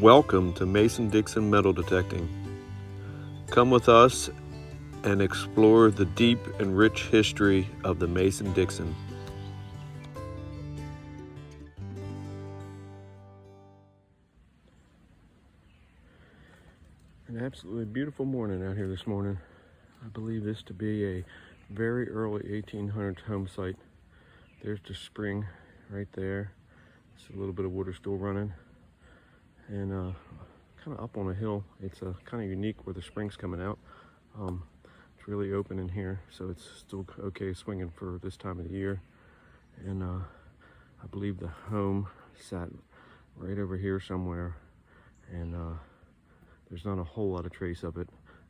Welcome to Mason-Dixon Metal Detecting. Come with us and explore the deep and rich history of the Mason-Dixon. An absolutely beautiful morning out here this morning. I believe this to be a very early 1800s home site. There's the spring right there. It's a little bit of water still running. And kind of up on a hill. It's kind of unique where the spring's coming out. It's really open in here, so it's still okay swinging for this time of the year. And I believe the home sat right over here somewhere, and there's not a whole lot of trace of it,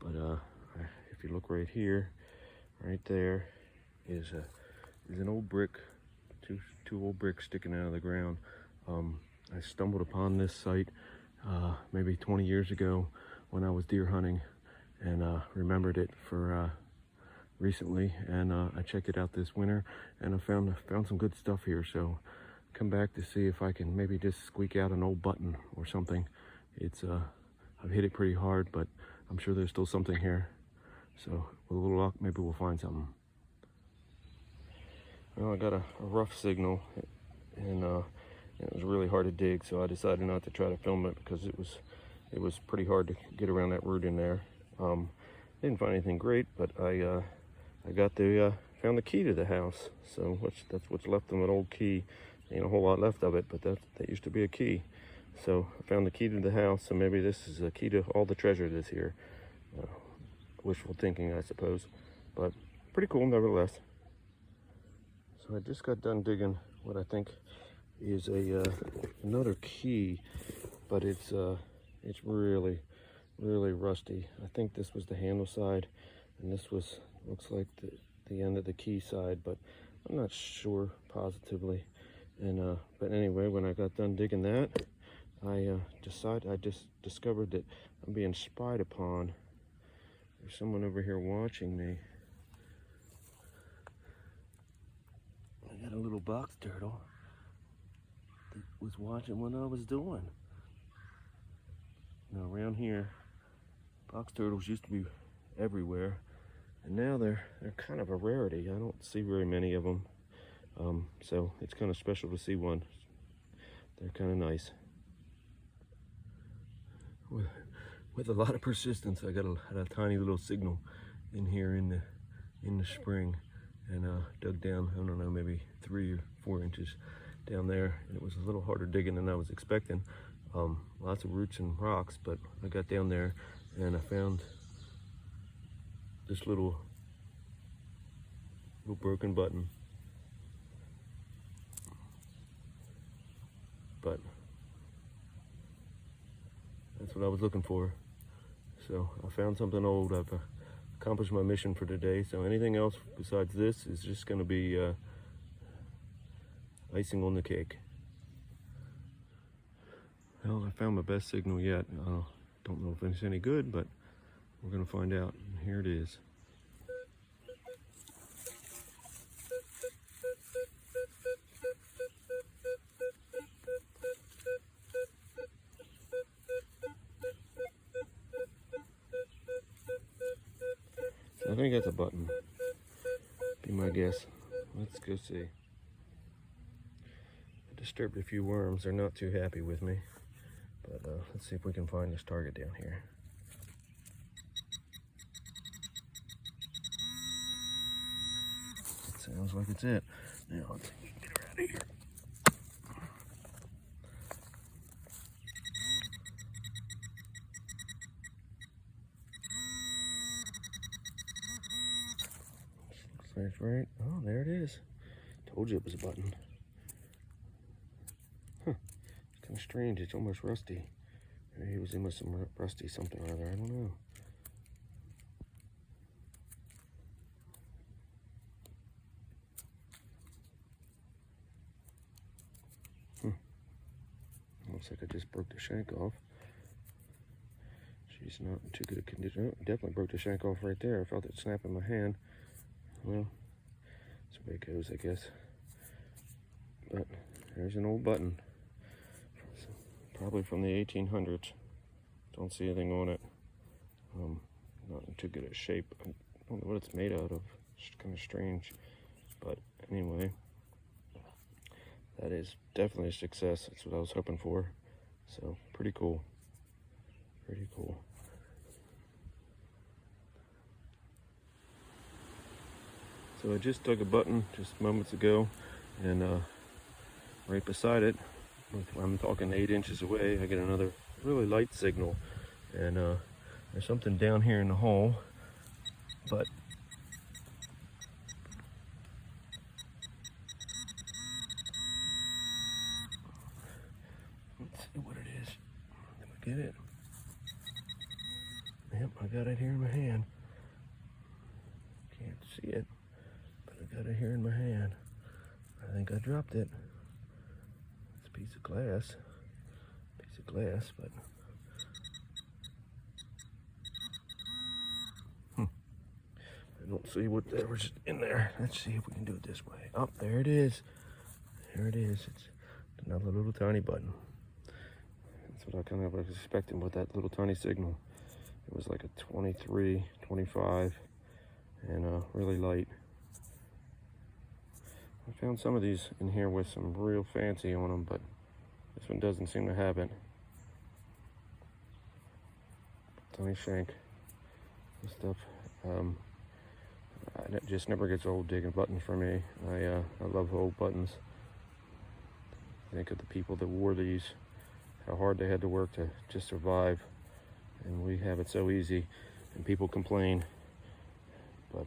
but if you look right here, right there is an old brick, two old bricks sticking out of the ground. I stumbled upon this site maybe 20 years ago when I was deer hunting, and remembered it for recently, and I checked it out this winter, and I found some good stuff here. So come back to see if I can maybe just squeak out an old button or something. It's I've hit it pretty hard, but I'm sure there's still something here. So with a little luck, maybe we'll find something. Well, I got a rough signal, and it was really hard to dig, so I decided not to try to film it because it was pretty hard to get around that root in there. Didn't find anything great, but I found the key to the house. So that's what's left of an old key. Ain't a whole lot left of it, but that used to be a key. So I found the key to the house, so maybe this is the key to all the treasure that's here. Wishful thinking, I suppose, but pretty cool nevertheless. So I just got done digging what I think is another key, but it's really rusty. I think this was the handle side, and this looks like the end of the key side, but I'm not sure positively. And but anyway, when I got done digging that, I just discovered that I'm being spied upon. There's someone over here watching me. I got a little box turtle that was watching what I was doing. Now around here, box turtles used to be everywhere, and now they're kind of a rarity. I don't see very many of them, so it's kind of special to see one. They're kind of nice. With a lot of persistence, I got a tiny little signal in here in the spring, and dug down, I don't know, maybe 3 or 4 inches down there, and it was a little harder digging than I was expecting. Lots of roots and rocks, but I got down there and I found this little broken button. But that's what I was looking for. So I found something old. I've accomplished my mission for today. So anything else besides this is just going to be icing on the cake. Well, I found my best signal yet. Don't know if it's any good, but we're going to find out. And here it is. I think that's a button. Be my guess. Let's go see. I disturbed a few worms. They're not too happy with me. But let's see if we can find this target down here. It sounds like it's it. Now let's get her out of here. Looks like it's right. Oh, there it is. Told you it was a button. Huh. It's kind of strange. It's almost rusty. Maybe he was in with some rusty something or other. I don't know. Looks like I just broke the shank off. She's not in too good a condition. Oh, definitely broke the shank off right there. I felt it snap in my hand. Well, that's the way it goes, I guess. But there's an old button. probably from the 1800s. Don't see anything on it. Not in too good a shape. I don't know what it's made out of. It's kind of strange. But anyway, that is definitely a success. That's what I was hoping for. So pretty cool. Pretty cool. So I just dug a button just moments ago, and right beside it, I'm talking 8 inches away, I get another really light signal, and there's something down here in the hole, but let's see what it is. Did I get it? Yep, I got it here in my hand. Can't see it, but I got it here in my hand. I think I dropped it. It's a piece of glass. But I don't see what there was in there. Let's see if we can do it this way. Oh, there it is. There it is. It's another little tiny button. That's what I kind of was expecting with that little tiny signal. It was like a 23, 25, and really light. I found some of these in here with some real fancy on them, but this one doesn't seem to have it. Tiny shank. This stuff. It just never gets old digging buttons for me. I love old buttons. Think of the people that wore these, how hard they had to work to just survive, and we have it so easy, and people complain. But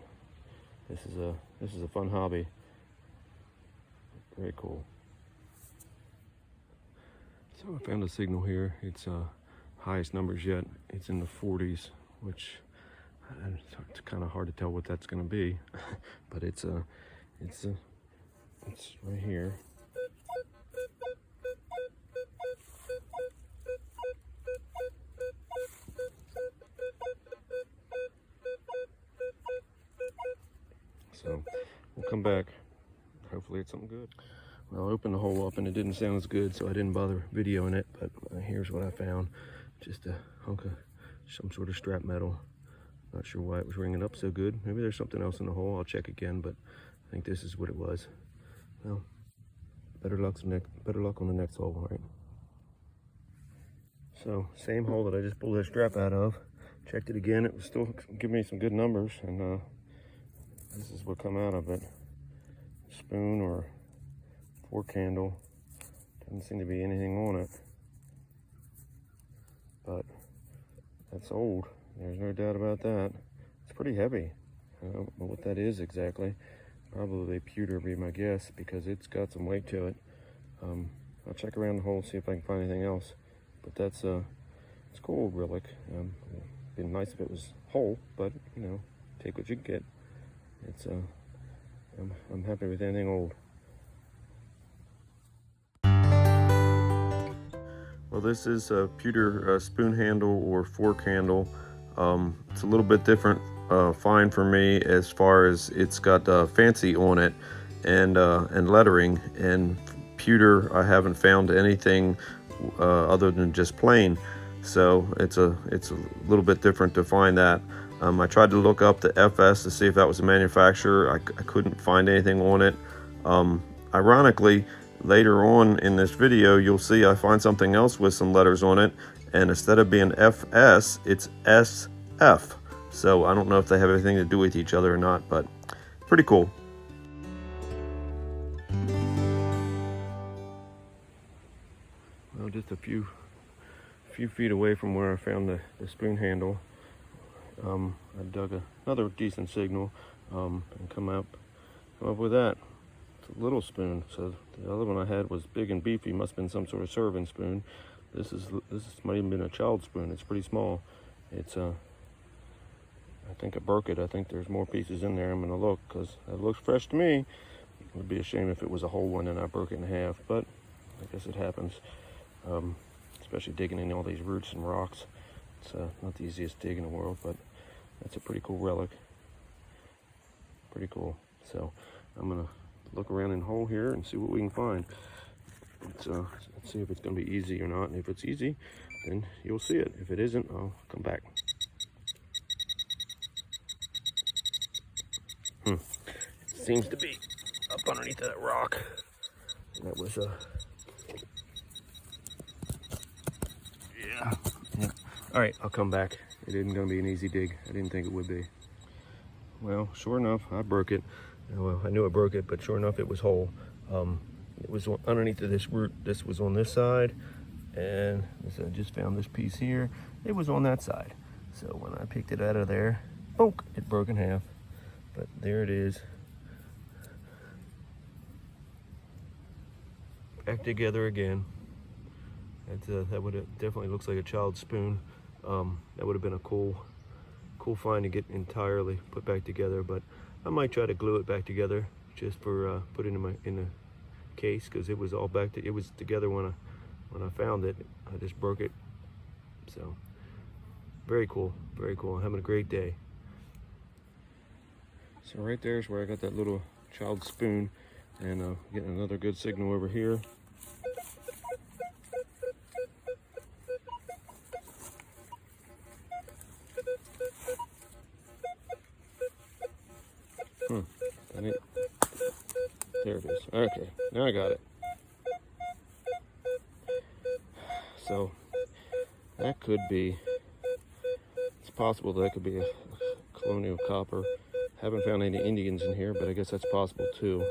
this is a fun hobby. Very cool. So I found a signal here. It's highest numbers yet. It's in the 40s, which it's kind of hard to tell what that's going to be, but it's right here. So we'll come back. Hopefully it's something good. Well, I opened the hole up and it didn't sound as good, so I didn't bother videoing it, but here's what I found. Just a hunk of some sort of strap metal. Not sure why it was ringing up so good. Maybe there's something else in the hole. I'll check again, but I think this is what it was. Well, better luck on the next hole, right? So, same hole that I just pulled that strap out of. Checked it again. It was still giving me some good numbers, and this is what come out of it. Spoon or fork handle. Doesn't seem to be anything on it, but that's old. There's no doubt about that. It's pretty heavy. I don't know what that is exactly. Probably pewter would be my guess, because it's got some weight to it. I'll check around the hole, see if I can find anything else. But that's it's a cool relic. It'd be nice if it was whole, but you know, take what you can get. It's I'm happy with anything old. Well, this is a pewter spoon handle or fork handle. It's a little bit different find for me, as far as it's got fancy on it and lettering. And pewter, I haven't found anything other than just plain. So it's a little bit different to find that. I tried to look up the FS to see if that was a manufacturer. I couldn't find anything on it. Ironically, later on in this video, you'll see I find something else with some letters on it, and instead of being FS, it's SF. So I don't know if they have anything to do with each other or not, but pretty cool. Well, just a few feet away from where I found the spoon handle, I dug another decent signal, and come up with that. It's a little spoon. So the other one I had was big and beefy. Must have been some sort of serving spoon. This might even been a child spoon. It's pretty small. It's I think I broke it. I think there's more pieces in there. I'm gonna look, because it looks fresh to me. It would be a shame if it was a whole one and I broke it in half, but I guess it happens. Especially digging in all these roots and rocks. It's not the easiest dig in the world, but that's a pretty cool relic. Pretty cool. So I'm gonna look around in the hole here and see what we can find. Let's see if it's going to be easy or not. And if it's easy, then you'll see it. If it isn't, I'll come back. It seems to be up underneath that rock. That was yeah. All right, I'll come back. It isn't going to be an easy dig. I didn't think it would be. Well, sure enough, I broke it. Well, I knew I broke it, but sure enough, it was whole. It was underneath of this root. This was on this side, and I just found this piece here. It was on that side. So when I picked it out of there, bonk, it broke in half. But there it is. Back together again. That would definitely looks like a child's spoon. That would have been a cool find to get entirely put back together. But I might try to glue it back together just for put it in the case, because it was all it was together when I found it. I just broke it. So very cool, very cool. I'm having a great day. So right there is where I got that little child's spoon, and getting another good signal over here. There it is. Okay, now I got it. So that could be, it's possible that could be a colonial copper. Haven't found any Indians in here, but I guess that's possible too.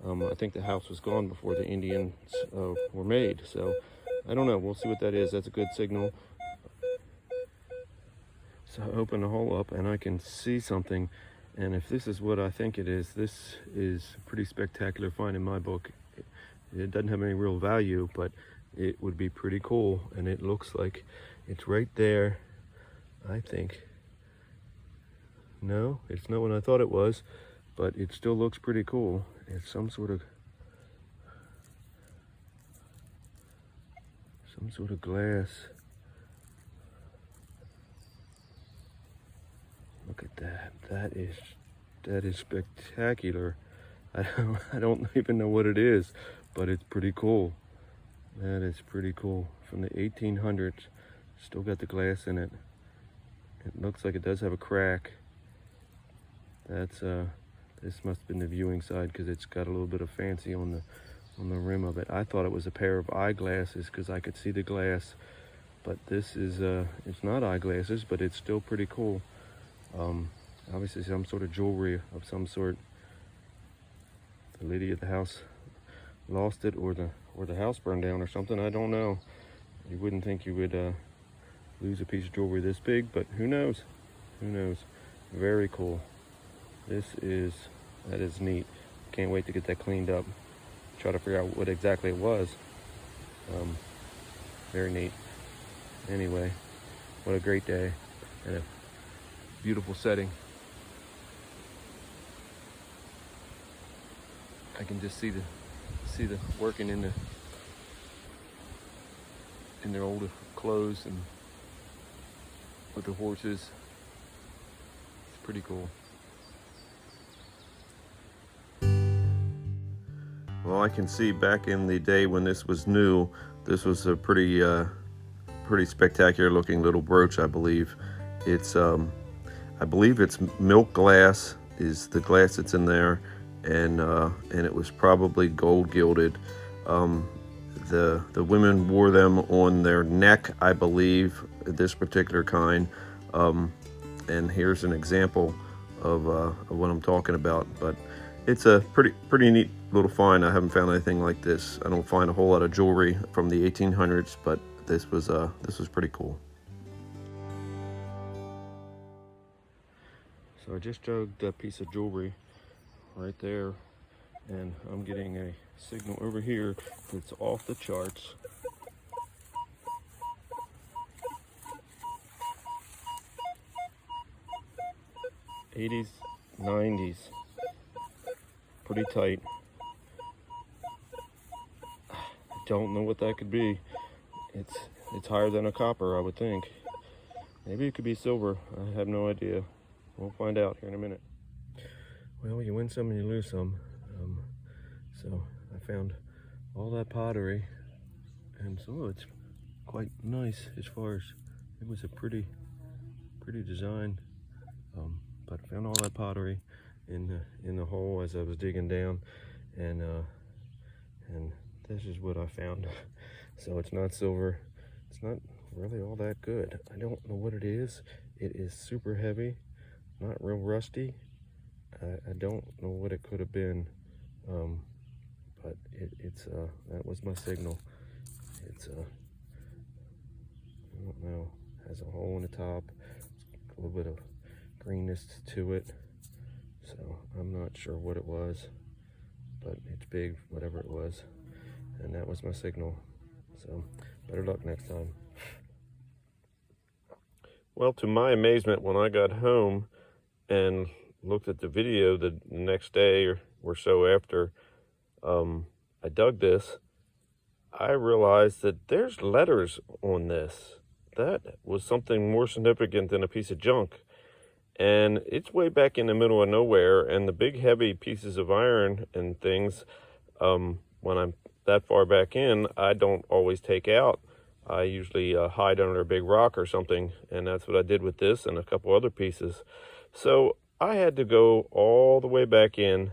I think the house was gone before the Indians were made, so I don't know. We'll see what that is. That's a good signal. So I open the hole up and I can see something. And if this is what I think it is, this is a pretty spectacular find in my book. It doesn't have any real value, but it would be pretty cool. And it looks like it's right there, I think. No, it's not what I thought it was, but it still looks pretty cool. It's some sort of glass. Look at that. That is spectacular. I don't even know what it is, but it's pretty cool. That is pretty cool. From the 1800s. Still got the glass in it. It looks like it does have a crack. That's this must have been the viewing side, because it's got a little bit of fancy on the rim of it. I thought it was a pair of eyeglasses because I could see the glass, but this is it's not eyeglasses, but it's still pretty cool. Obviously some sort of jewelry of some sort. The lady at the house lost it, or the house burned down or something. I don't know. You wouldn't think you would lose a piece of jewelry this big, but who knows? Who knows? Very cool. That is neat. Can't wait to get that cleaned up. Try to figure out what exactly it was. Very neat. Anyway, what a great day and a beautiful setting. I can just see the working in their old clothes and with the horses. It's pretty cool. Well, I can see back in the day when this was new, this was a pretty spectacular looking little brooch, I believe. It's I believe it's milk glass is the glass that's in there, and it was probably gold gilded. The women wore them on their neck, I believe, this particular kind. And here's an example of what I'm talking about. But it's a pretty neat little find. I haven't found anything like this. I don't find a whole lot of jewelry from the 1800s, but this was pretty cool. So I just jugged a piece of jewelry right there, and I'm getting a signal over here that's off the charts. '80s, '90s, pretty tight. I don't know what that could be. It's higher than a copper, I would think. Maybe it could be silver. I have no idea. We'll find out here in a minute. Well, you win some and you lose some. So I found all that pottery, and some of it's quite nice as far as it was a pretty design. But I found all that pottery in the hole as I was digging down, and this is what I found. So it's not silver. It's not really all that good. I don't know what it is. It is super heavy, not real rusty. I don't know what it could have been, but it's that was my signal. It's I don't know, has a hole in the top, a little bit of greenness to it, so I'm not sure what it was, but it's big, whatever it was, and that was my signal. So better luck next time. Well, to my amazement, when I got home and looked at the video the next day or so after I dug this, I realized that there's letters on this. That was something more significant than a piece of junk. And it's way back in the middle of nowhere, and the big heavy pieces of iron and things, when I'm that far back in, I don't always take out. I usually hide under a big rock or something, and that's what I did with this and a couple other pieces. So I had to go all the way back in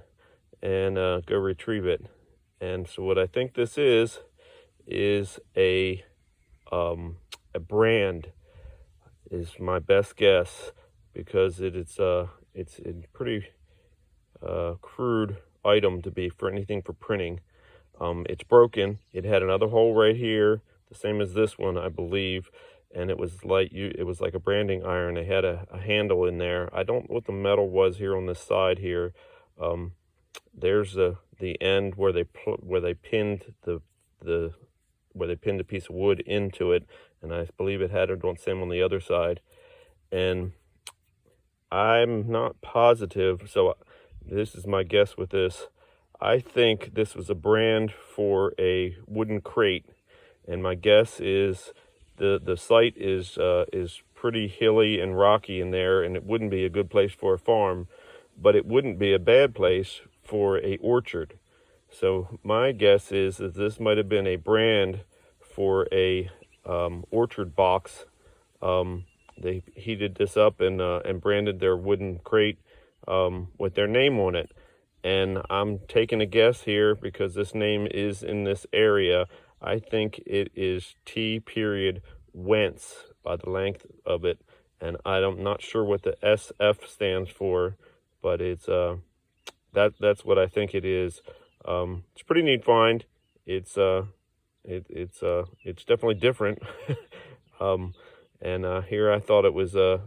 and go retrieve it. And so what I think this is a brand, is my best guess, because it's a pretty crude item to be for anything for printing. It's broken. It had another hole right here, the same as this one, I believe, and it was like a branding iron. It had a handle in there. I don't know what the metal was here on this side here. There's the end where they pinned a piece of wood into it, and I believe it had it on same on the other side. And I'm not positive, so this is my guess with this. I think this was a brand for a wooden crate, and my guess is the site is pretty hilly and rocky in there, and it wouldn't be a good place for a farm, but it wouldn't be a bad place for a orchard. So my guess is that this might have been a brand for a orchard box. They heated this up and branded their wooden crate with their name on it. And I'm taking a guess here because this name is in this area. I think it is T. Wentz by the length of it, and I'm not sure what the SF stands for, but it's that's what I think it is. It's a pretty neat find. It's definitely different. And here I thought it was an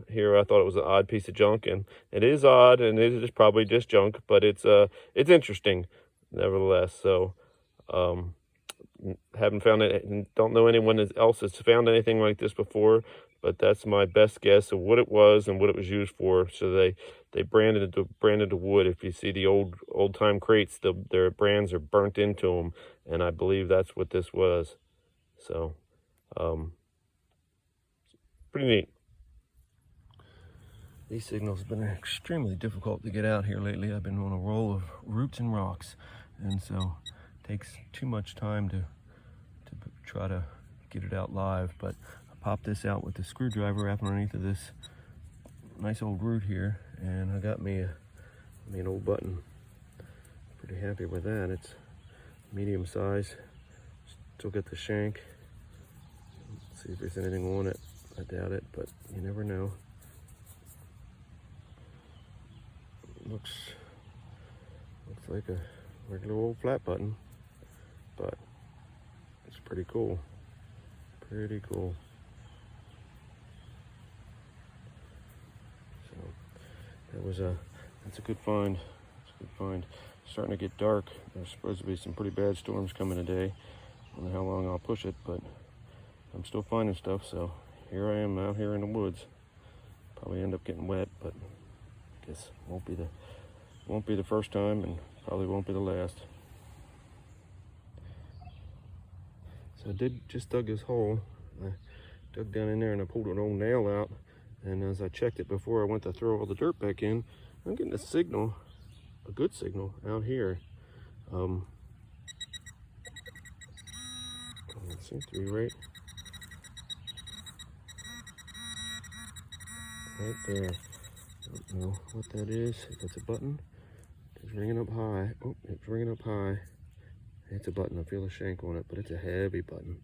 odd piece of junk, and it is odd, and it is probably just junk, but it's interesting nevertheless. So haven't found it, don't know anyone else has found anything like this before, but that's my best guess of what it was and what it was used for. So they branded the wood. If you see the old time crates, their brands are burnt into them, and I believe that's what this was. So pretty neat. These signals have been extremely difficult to get out here lately. I've been on a roll of roots and rocks, and so it takes too much time to try to get it out live. But I popped this out with the screwdriver up underneath of this nice old root here, and I got me an old button. Pretty happy with that. It's medium size. Still got the shank. Let's see if there's anything on it. I doubt it, but you never know. Looks like a regular old flat button, but it's pretty cool. Pretty cool. So that's a good find. It's a good find. It's starting to get dark. There's supposed to be some pretty bad storms coming today. I don't know how long I'll push it, but I'm still finding stuff. So here I am out here in the woods. Probably end up getting wet, but I guess won't be the first time, and probably won't be the last. So I just dug this hole. I dug down in there and I pulled an old nail out, and as I checked it before I went to throw all the dirt back in, I'm getting a signal, a good signal out here. It seems to be right there. I don't know what that is. If it's a button, it's ringing up high. Oh, it's ringing up high. It's a button. I feel a shank on it, but it's a heavy button.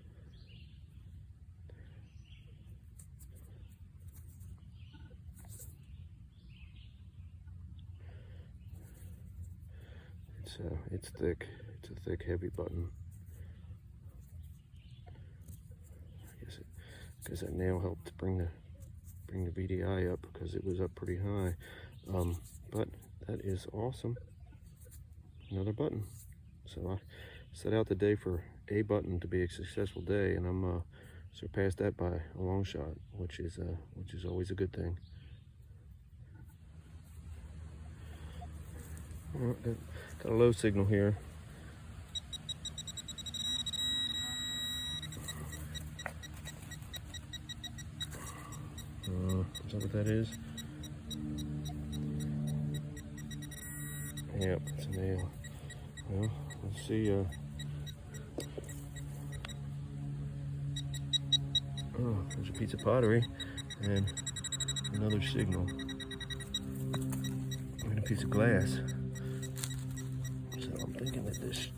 It's thick. It's a thick, heavy button. I guess because that nail helped bring the VDI up because it was up pretty high. But that is awesome. Another button. So I set out the day for a button to be a successful day, and I'm surpassed that by a long shot, which is always a good thing. Got a low signal here. Is that what that is? Yep, it's a nail. Well, let's see. Oh, there's a piece of pottery and another signal. And a piece of glass. So I'm thinking that this.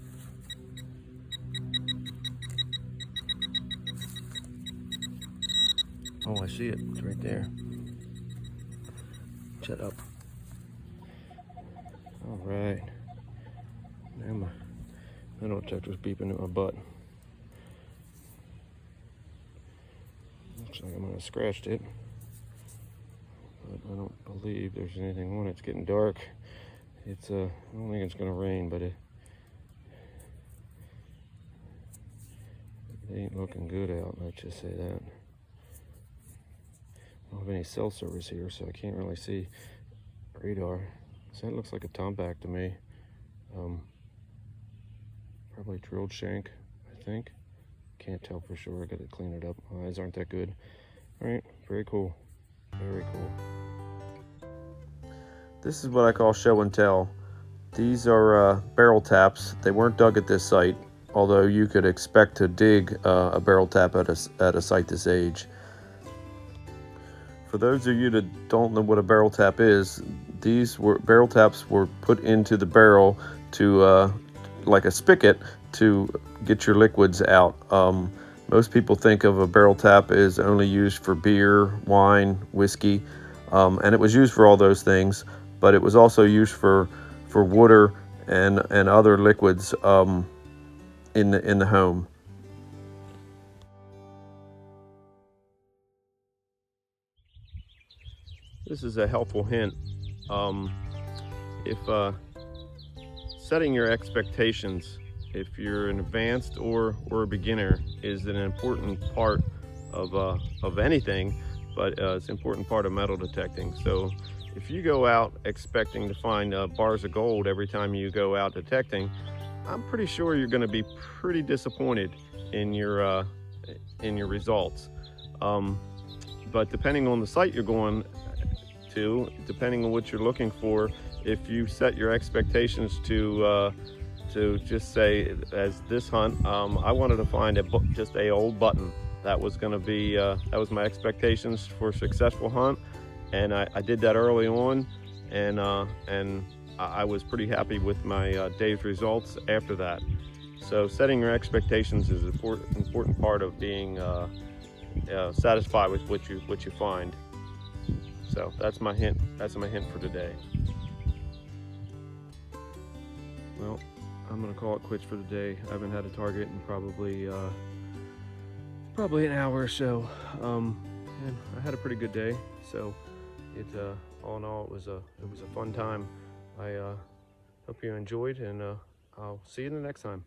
Oh, I see it. It's right there. Shut up. All right. Now my metal detector's beeping at my butt. Looks like I might have scratched it, but I don't believe there's anything on it. It's getting dark. I don't think it's gonna rain, but it ain't looking good out, let's just say that. I don't have any cell service here, so I can't really see radar. So that looks like a tomback to me. Probably drilled shank, I think. Can't tell for sure. I gotta clean it up. My eyes aren't that good. All right, very cool. Very cool. This is what I call show and tell. These are barrel taps. They weren't dug at this site, although you could expect to dig a barrel tap at a site this age. For those of you that don't know what a barrel tap is, barrel taps were put into the barrel to like a spigot to get your liquids out. Most people think of a barrel tap as only used for beer, wine, whiskey, and it was used for all those things, but it was also used for water and other liquids in the home. This is a helpful hint. If setting your expectations, if you're an advanced or a beginner, is an important part of anything, but it's an important part of metal detecting. So if you go out expecting to find bars of gold every time you go out detecting, I'm pretty sure you're going to be pretty disappointed in your results. But depending on the site you're going to, depending on what you're looking for, if you set your expectations to just say, as this hunt, I wanted to find just a old button. That was going to be that was my expectations for a successful hunt, and I did that early on, and I was pretty happy with my day's results after that. So setting your expectations is an important part of being satisfied with what you find. So that's my hint. That's my hint for today. Well, I'm gonna call it quits for the day. I haven't had a target in probably an hour or so, and I had a pretty good day. So all in all, it was a fun time. I hope you enjoyed, and I'll see you the next time.